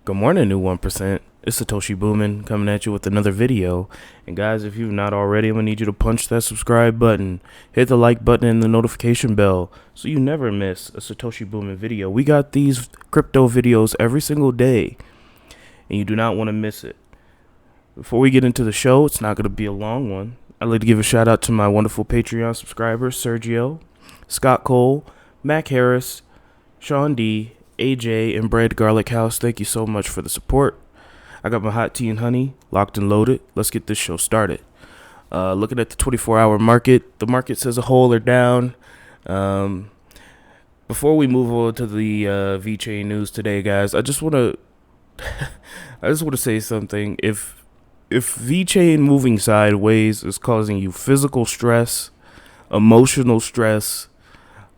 Good morning, new 1%. It's Satoshi Boomin coming at you with another video. And guys, if you've not already, I'm going to need you to punch that subscribe button, hit the like button and the notification bell so you never miss a Satoshi Boomin video. We got these crypto videos every single day, and you do not want to miss it. Before we get into the show, it's not going to be a long one. I'd like to give a shout out to my wonderful Patreon subscribers, Sergio, Scott Cole, Mac Harris, Sean D, AJ, and Bread Garlic House. Thank you so much for the support. I got my hot tea and honey locked and loaded. Let's get this show started. Looking at the 24-hour market, the markets as a whole are down. Before we move on to the Vechain news today, guys, I just want to say something. If Vechain moving sideways is causing you physical stress, emotional stress,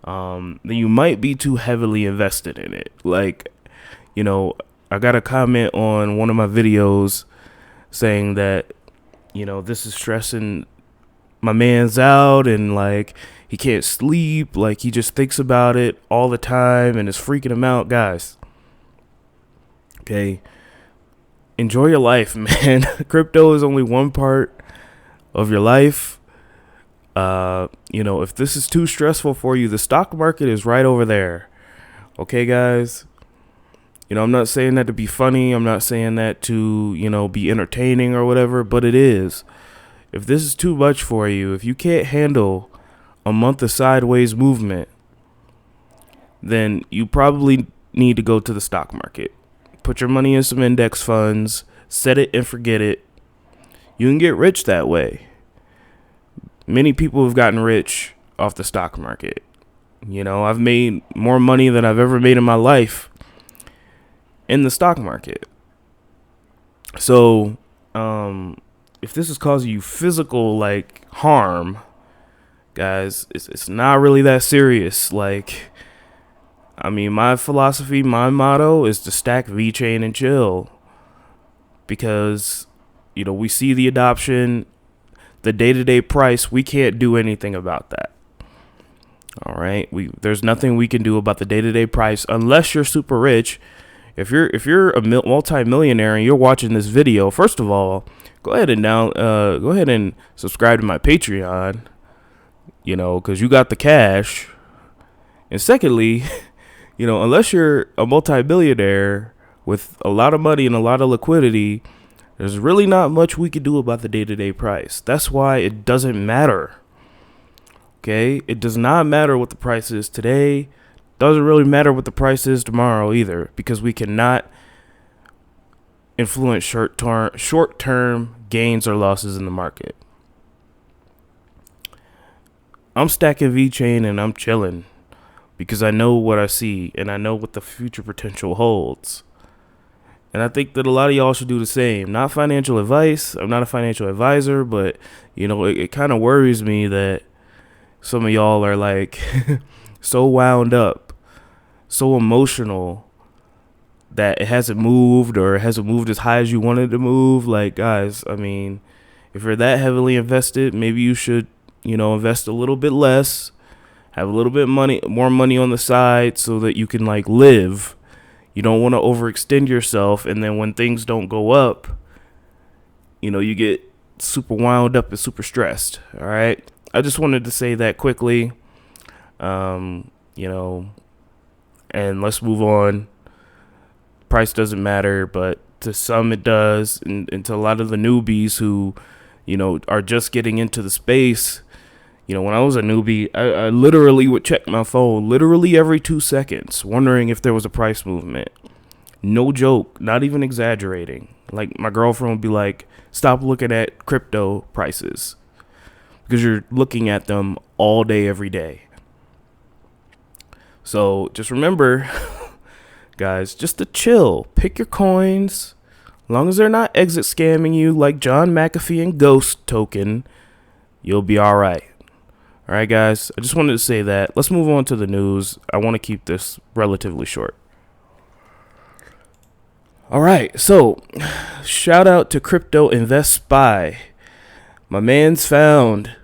then you might be too heavily invested in it. Like, you know, I got a comment on one of my videos saying that, you know, this is stressing my man's out and like he can't sleep, like he just thinks about it all the time and it's freaking him out. Guys, okay, enjoy your life, man. Crypto is only one part of your life. You know, if this is too stressful for you, the stock market is right over there. Okay, guys? You know, I'm not saying that to be funny. I'm not saying that to, you know, be entertaining or whatever, but it is. If this is too much for you, if you can't handle a month of sideways movement, then you probably need to go to the stock market. Put your money in some index funds, set it and forget it. You can get rich that way. Many people have gotten rich off the stock market. You know, I've made more money than I've ever made in my life in the stock market. So, if this is causing you physical, like, harm, guys, it's not really that serious. Like, I mean, my philosophy, my motto is to stack Vechain and chill. Because, you know, we see the adoption, the day-to-day price, we can't do anything about that. All right, there's nothing we can do about the day-to-day price unless you're super rich. If you're a multi-millionaire and you're watching this video, first of all, go ahead and subscribe to my Patreon. You know, because you got the cash. And secondly, you know, unless you're a multi-billionaire with a lot of money and a lot of liquidity, there's really not much we can do about the day-to-day price. That's why it doesn't matter. Okay? It does not matter what the price is today. Doesn't really matter what the price is tomorrow either, because we cannot influence short-term gains or losses in the market. I'm stacking Vechain and I'm chilling because I know what I see and I know what the future potential holds. And I think that a lot of y'all should do the same. Not financial advice. I'm not a financial advisor, but, you know, it kind of worries me that some of y'all are like so wound up, so emotional that it hasn't moved or it hasn't moved as high as you wanted to move. Like, guys, I mean, if you're that heavily invested, maybe you should, you know, invest a little bit less, have a little bit more money on the side so that you can like live. You don't want to overextend yourself, and then when things don't go up, you know, you get super wound up and super stressed. All right. I just wanted to say that quickly, you know, and let's move on. Price doesn't matter, but to some it does. And to a lot of the newbies who, you know, are just getting into the space. You know, when I was a newbie, I literally would check my phone literally every 2 seconds, wondering if there was a price movement. No joke, not even exaggerating. Like, my girlfriend would be like, stop looking at crypto prices because you're looking at them all day, every day. So just remember, guys, just to chill. Pick your coins. As long as they're not exit scamming you like John McAfee and Ghost Token, you'll be all right. All right, guys, I just wanted to say that. Let's move on to the news. I want to keep this relatively short. All right, so shout out to Crypto Invest Spy. My man's found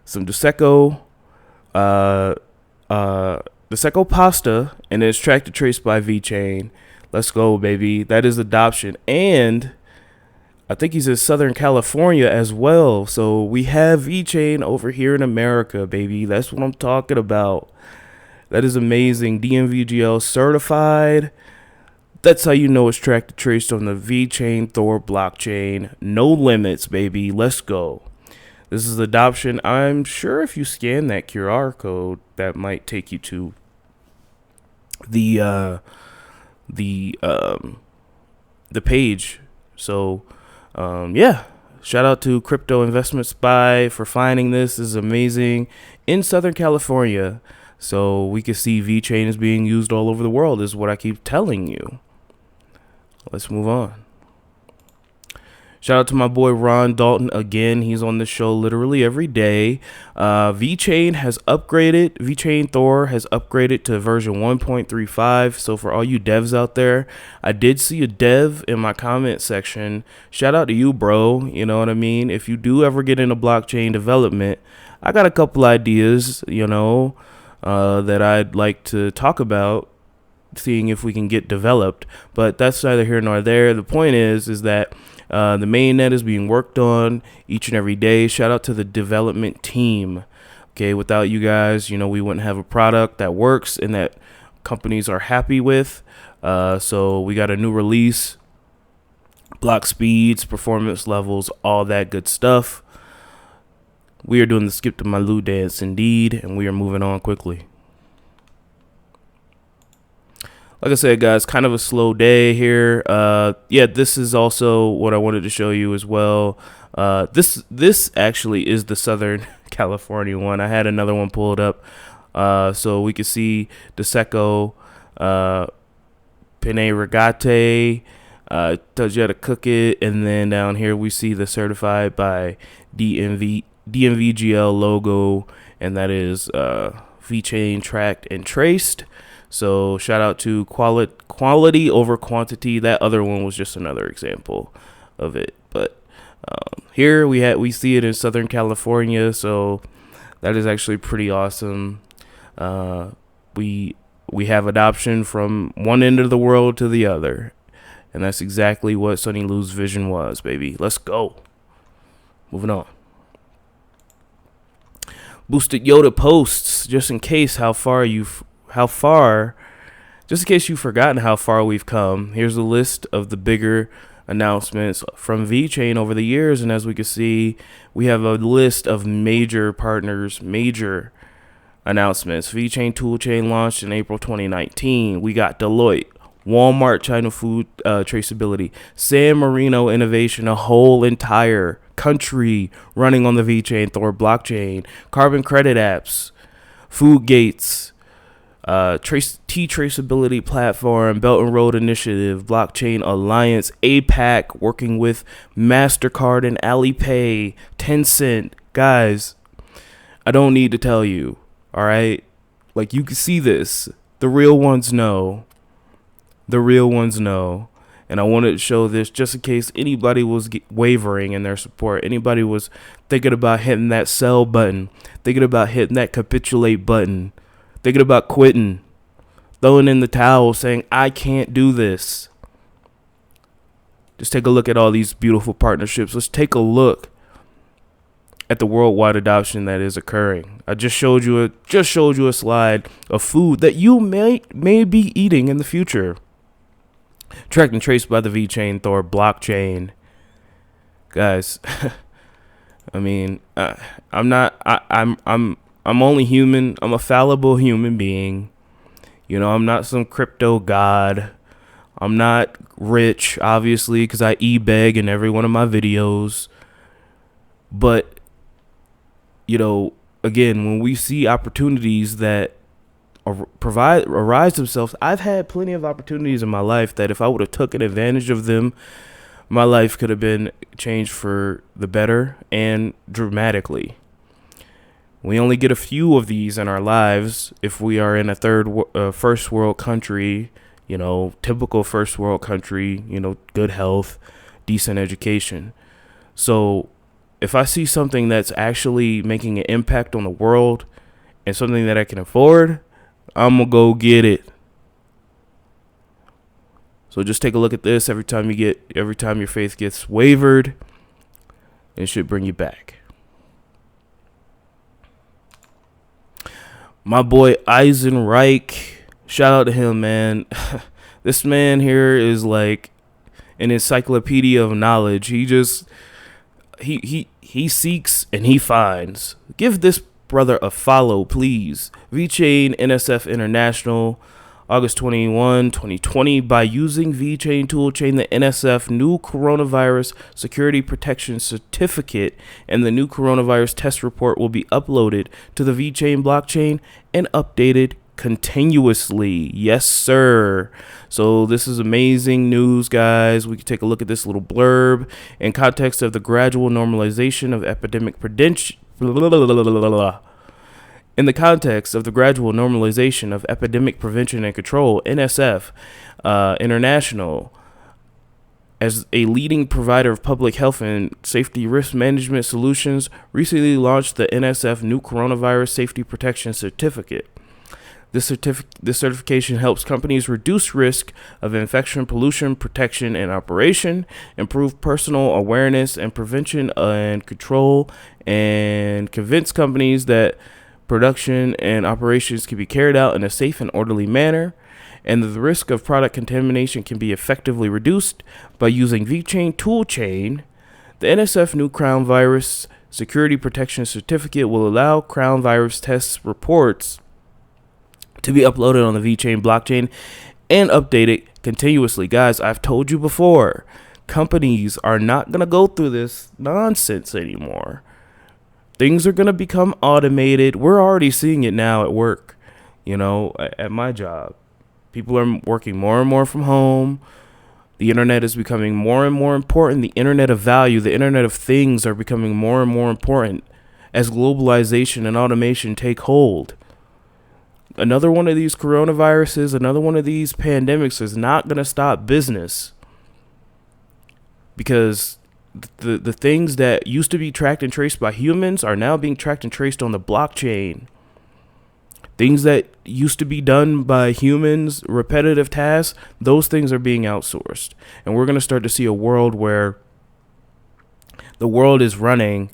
some Doseko pasta, and it's tracked and traced by Vechain. Let's go, baby. That is adoption. And I think he's in Southern California as well. So we have Vechain over here in America, baby. That's what I'm talking about. That is amazing. DMVGL certified. That's how you know it's tracked and traced on the Vechain Thor blockchain. No limits, baby. Let's go. This is adoption. I'm sure if you scan that QR code, that might take you to the page. So yeah, shout out to Crypto Investment Spy for finding this. This is amazing in Southern California. So we can see Vechain is being used all over the world, is what I keep telling you. Let's move on. Shout out to my boy Ron Dalton again. He's on the show literally every day. Vechain has upgraded. Vechain Thor has upgraded to version 1.35. So for all you devs out there, I did see a dev in my comment section. Shout out to you, bro. You know what I mean? If you do ever get into blockchain development, I got a couple ideas, that I'd like to talk about, seeing if we can get developed. But that's neither here nor there. The point is that the mainnet is being worked on each and every day. Shout out to the development team. Okay, without you guys, we wouldn't have a product that works and that companies are happy with. So we got a new release, block speeds, performance levels, all that good stuff. We are doing the skip to my Lou dance indeed, and we are moving on quickly. Like I said, guys, kind of a slow day here. Yeah, this is also what I wanted to show you as well. This actually is the Southern California one. I had another one pulled up, so we could see Deseco, Pene Regate, tells you how to cook it, and then down here we see the certified by DMVGL logo, and that is Vechain tracked and traced. So shout out to quality over quantity. That other one was just another example of it. But here we see it in Southern California. So that is actually pretty awesome. We have adoption from one end of the world to the other. And that's exactly what Sunny Lou's vision was, baby. Let's go. Moving on. Boosted Yoda posts, just in case just in case you've forgotten how far we've come. Here's a list of the bigger announcements from Vechain over the years, and as we can see, we have a list of major partners, major announcements. Vechain Toolchain launched in April 2019. We got Deloitte, Walmart China Food Traceability, San Marino Innovation, a whole entire country running on the Vechain Thor blockchain, carbon credit apps, Food Gates, Traceability Platform, Belt and Road Initiative, Blockchain Alliance, APAC, working with MasterCard and Alipay, Tencent. Guys, I don't need to tell you, all right? Like, you can see this. The real ones know. The real ones know. And I wanted to show this just in case anybody was wavering in their support. Anybody was thinking about hitting that sell button, thinking about hitting that capitulate button, thinking about quitting, throwing in the towel, saying, I can't do this. Just take a look at all these beautiful partnerships. Let's take a look at the worldwide adoption that is occurring. I just showed you a slide of food that you may be eating in the future. Tracked and traced by the Vechain Thor blockchain. Guys, I mean, I'm only human. I'm a fallible human being. I'm not some crypto god. I'm not rich, obviously, because I e-beg in every one of my videos. But, again, when we see opportunities that arise themselves, I've had plenty of opportunities in my life that if I would have taken advantage of them, my life could have been changed for the better and dramatically. We only get a few of these in our lives if we are in a first world country, typical first world country, good health, decent education. So if I see something that's actually making an impact on the world and something that I can afford, I'm going to go get it. So just take a look at this every time your faith gets wavered. It should bring you back. My boy Eisenreich, shout out to him, man. This man here is like an encyclopedia of knowledge. He seeks and he finds. Give this brother a follow, please. Vechain NSF International, August 21, 2020. By using Vechain Toolchain, the NSF new coronavirus security protection certificate and the new coronavirus test report will be uploaded to the Vechain blockchain and updated continuously. Yes, sir. So this is amazing news, guys. We can take a look at this little blurb. In context of the gradual normalization of epidemic prevention, in the context of the gradual normalization of epidemic prevention and control, NSF International, as a leading provider of public health and safety risk management solutions, recently launched the NSF New Coronavirus Safety Protection Certificate. This certification helps companies reduce risk of infection, pollution, protection, and operation, improve personal awareness and prevention and control, and convince companies that production and operations can be carried out in a safe and orderly manner, and the risk of product contamination can be effectively reduced by using Vechain Toolchain. The NSF New Crown Virus Security Protection Certificate will allow Crown Virus test reports to be uploaded on the Vechain blockchain and updated continuously. Guys, I've told you before, companies are not going to go through this nonsense anymore. Things are going to become automated. We're already seeing it now at work, at my job. People are working more and more from home. The internet is becoming more and more important. The internet of value, the internet of things are becoming more and more important as globalization and automation take hold. Another one of these coronaviruses, another one of these pandemics is not going to stop business, because the things that used to be tracked and traced by humans are now being tracked and traced on the blockchain. Things that used to be done by humans, repetitive tasks, those things are being outsourced. And we're going to start to see a world where the world is running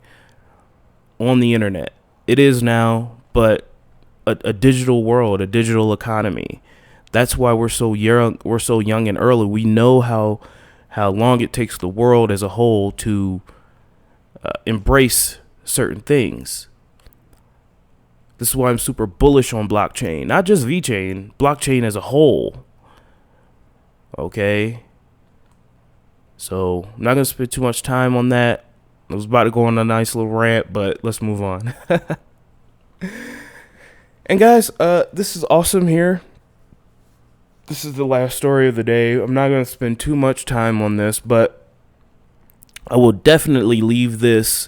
on the internet. It is now, but a digital world, a digital economy. That's why we're so young and early. We know how long it takes the world as a whole to embrace certain things. This is why I'm super bullish on blockchain, not just Vechain, blockchain as a whole. Okay. So I'm not going to spend too much time on that. I was about to go on a nice little rant, but let's move on. And guys, this is awesome here. This is the last story of the day. I'm not going to spend too much time on this, but I will definitely leave this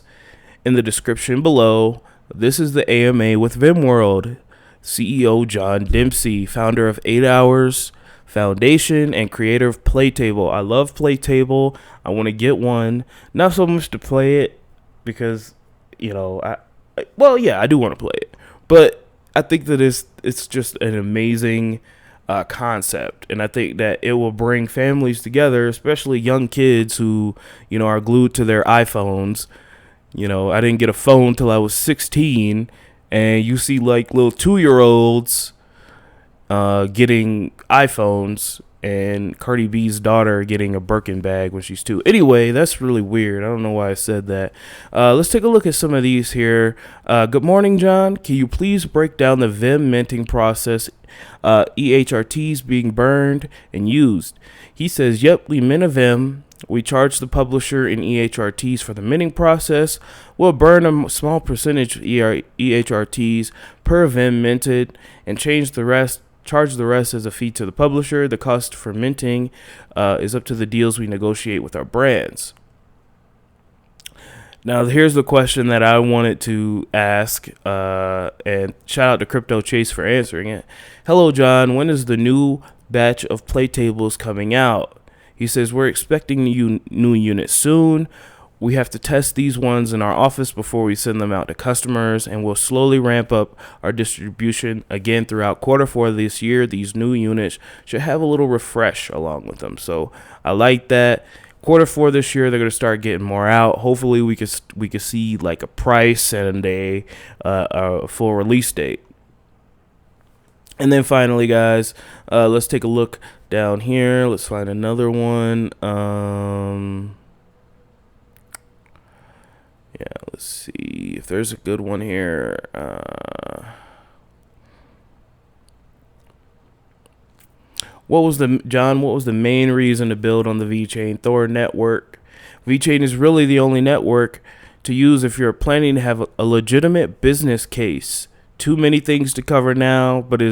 in the description below. This is the AMA with Vimworld. CEO John Dempsey, founder of 8 Hours Foundation and creator of Playtable. I love Playtable. I want to get one. Not so much to play it because, I do want to play it. But I think that it's just an amazing concept, and I think that it will bring families together, especially young kids who, are glued to their iPhones. I didn't get a phone till I was 16, and you see like little 2-year-olds getting iPhones, and Cardi B's daughter getting a Birkin bag when she's 2. Anyway, that's really weird. I don't know why I said that. Let's take a look at some of these here. Good morning, John. Can you please break down the Vim minting process, EHRTs being burned and used? He says, yep, we mint a Vim. We charge the publisher in EHRTs for the minting process. We'll burn a small percentage of EHRTs per Vim minted and charge the rest as a fee to the publisher. The cost for minting is up to the deals we negotiate with our brands. Now, here's the question that I wanted to ask, and shout out to Crypto Chase for answering it. Hello, John. When is the new batch of Playtables coming out? He says, we're expecting new units soon. We have to test these ones in our office before we send them out to customers, and we'll slowly ramp up our distribution again throughout quarter 4 of this year. These new units should have a little refresh along with them, so I like that. Quarter 4 this year, they're gonna start getting more out. Hopefully, we could see like a price and a full release date. And then finally, guys, let's take a look down here. Let's find another one. Yeah, let's see if there's a good one here. What was the main reason to build on the Vechain Thor network? Vechain is really the only network to use if you're planning to have a legitimate business case. Too many things to cover now, but it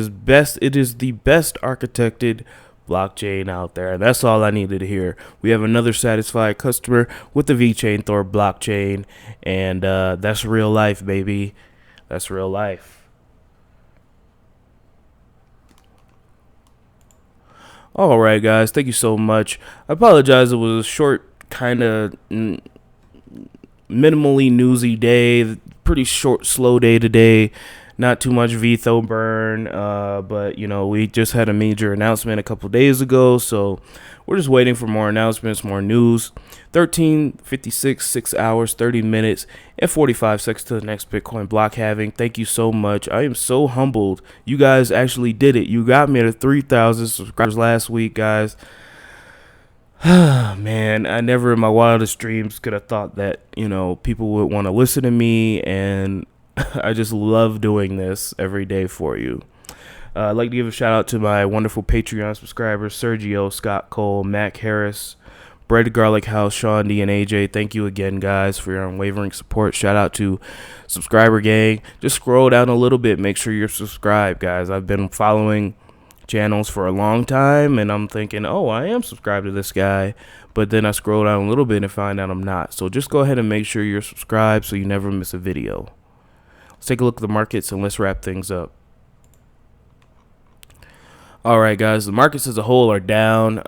is the best architected blockchain out there. And that's all I needed to hear. We have another satisfied customer with the Vechain Thor blockchain, and that's real life, baby. That's real life. All right, guys, thank you so much. I apologize, it was a short, kind of minimally newsy day. Pretty short, slow day today. Not too much VITRO burn, but, you know, we just had a major announcement a couple days ago, so we're just waiting for more announcements, more news. 13:56, 6 hours, 30 minutes, and 45 seconds to the next Bitcoin block halving. Thank you so much. I am so humbled. You guys actually did it. You got me to 3,000 subscribers last week, guys. Man, I never in my wildest dreams could have thought that, you know, people would want to listen to me, and I just love doing this every day for you. I'd like to give a shout out to my wonderful Patreon subscribers, Sergio, Scott Cole, Mac Harris, Bread Garlic House, Sean D, and AJ. Thank you again, guys, for your unwavering support. Shout out to Subscriber Gang. Just scroll down a little bit. Make sure you're subscribed, guys. I've been following channels for a long time, and I'm thinking, oh, I am subscribed to this guy. But then I scroll down a little bit and find out I'm not. So just go ahead and make sure you're subscribed so you never miss a video. Let's take a look at the markets and let's wrap things up. All right, guys, the markets as a whole are down.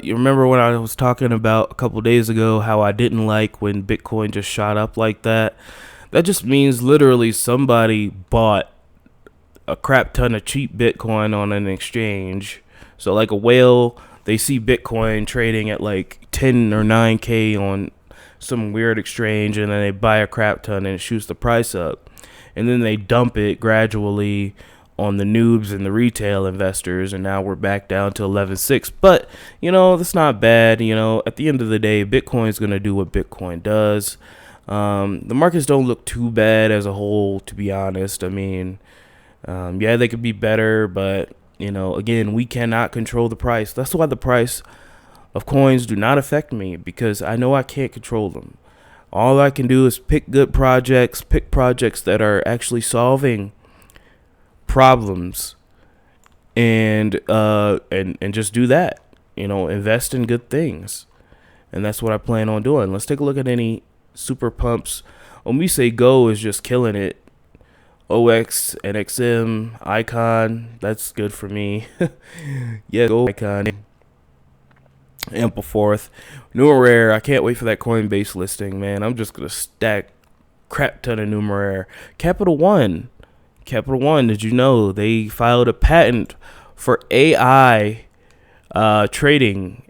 You remember when I was talking about a couple days ago how I didn't like when Bitcoin just shot up like that? That just means literally somebody bought a crap ton of cheap Bitcoin on an exchange. So like a whale, they see Bitcoin trading at like 10 or 9K on some weird exchange, and then they buy a crap ton and it shoots the price up. And then they dump it gradually on the noobs and the retail investors, and now we're back down to 11.6. But, you know, that's not bad. You know, at the end of the day, Bitcoin's going to do what Bitcoin does. The markets don't look too bad as a whole, to be honest. I mean, yeah, they could be better, but, you know, again, we cannot control the price. That's why the price of coins do not affect me, because I know I can't control them. All I can do is pick good projects, pick projects that are actually solving problems, and just do that. You know, invest in good things, and that's what I plan on doing. Let's take a look at any super pumps. When we say Go is just killing it. OX and XM Icon, that's good for me. Yeah, Go Icon. Ampleforth, Numeraire. I can't wait for that Coinbase listing, man. I'm just gonna stack crap ton of Numeraire. Capital One, did you know they filed a patent for AI trading,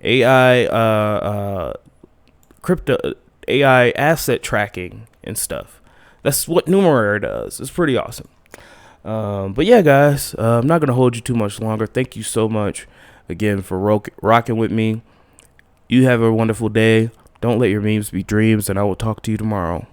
crypto AI asset tracking and stuff? That's what Numeraire does. It's pretty awesome. But yeah, guys, I'm not gonna hold you too much longer. Thank you so much again for rocking with me. You have a wonderful day. Don't let your memes be dreams, and I will talk to you tomorrow.